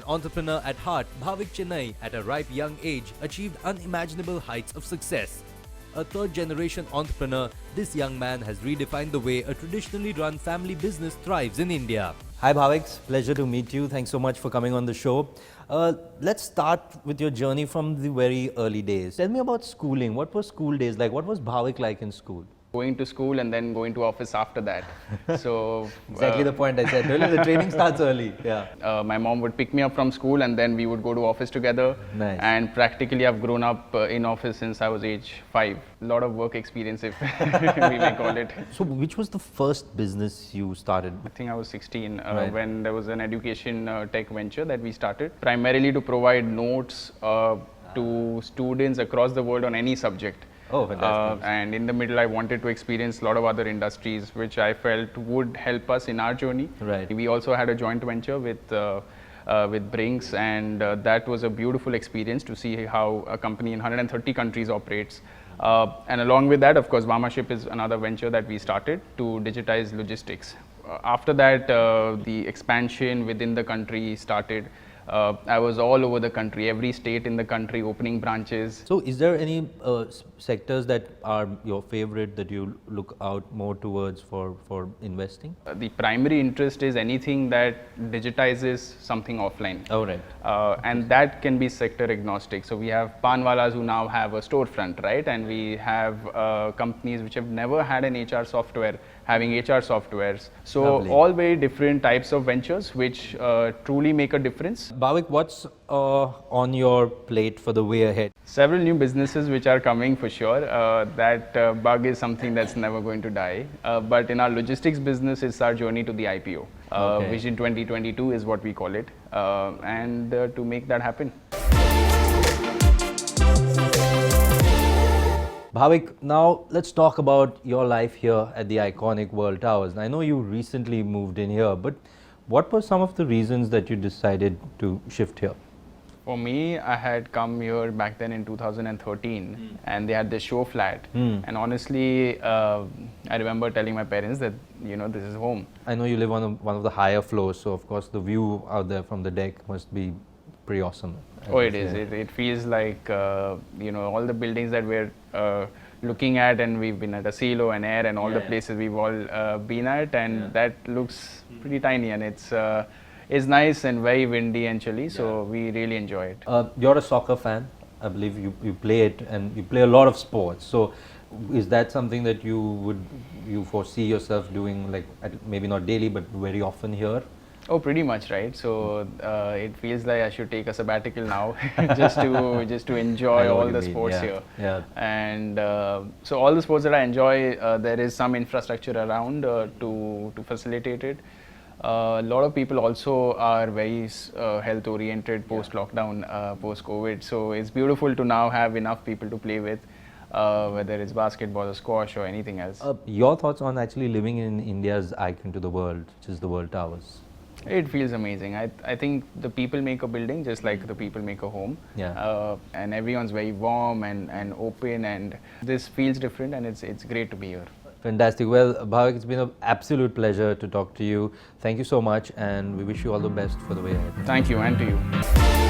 entrepreneur at heart, Bhavik Chinai, at a ripe young age, achieved unimaginable heights of success. A third-generation entrepreneur, this young man has redefined the way a traditionally run family business thrives in India. Hi Bhavik, pleasure to meet you. Thanks so much for coming on the show. Let's start with your journey from the very early days. Tell me about schooling. What were school days like? What was Bhavik like in school? Going to school and then going to office after that. So Exactly the point I said earlier. The training starts early. Yeah. my mom would pick me up from school and then we would go to office together. Nice. And practically I've grown up in office since I was age 5. A lot of work experience, if we may call it. So, which was the first business you started? I think I was 16 Right. when there was an education tech venture that we started, primarily to provide notes to students across the world on any subject. Oh, fantastic. And in the middle, I wanted to experience a lot of other industries, which I felt would help us in our journey. Right. We also had a joint venture with Brinks, and that was a beautiful experience to see how a company in 130 countries operates. And along with that, of course, Ship is another venture that we started to digitize logistics. After that, the expansion within the country started. I was all over the country, every state in the country, opening branches. So, is there any sectors that are your favorite that you look out more towards for investing? The primary interest is anything that digitizes something offline. Oh, right. And that can be sector agnostic. So we have panwalas who now have a storefront, right? And we have companies which have never had an HR software having HR softwares. So Lovely. all very different types of ventures which truly make a difference. Bhavik, what's on your plate for the way ahead? Several new businesses which are coming for sure. That bug is something that's never going to die. But in our logistics business, it's our journey to the IPO. Okay. Vision 2022 is what we call it. And to make that happen. Bhavik, now let's talk about your life here at the iconic World Towers. I know you recently moved in here, but what were some of the reasons that you decided to shift here? For me, I had come here back then in 2013 and they had this show flat. And honestly, I remember telling my parents that, this is home. I know you live on one of the higher floors, so of course the view out there from the deck must be pretty awesome. Oh, it is. It feels like, all the buildings that we're looking at, and we've been at a Silo and Air and all the places we've all been at, and that looks pretty tiny, and it's nice and very windy and chilly, so we really enjoy it. You're a soccer fan. I believe you play it, and you play a lot of sports. So is that something that you foresee yourself doing, like maybe not daily but very often here? Oh, pretty much, right? So it feels like I should take a sabbatical now, just to enjoy all the sports here. Yeah. And so all the sports that I enjoy, there is some infrastructure around to facilitate it. A lot of people also are very health oriented post lockdown, post COVID. So it's beautiful to now have enough people to play with, whether it's basketball or squash or anything else. Your thoughts on actually living in India's icon to the world, which is the World Towers? It feels amazing. I think the people make a building just like the people make a home. Yeah. And everyone's very warm and open, and this feels different, and it's great to be here. Fantastic. Well, Bhavik, it's been an absolute pleasure to talk to you. Thank you so much, and we wish you all the best for the way ahead. Thank you, and to you.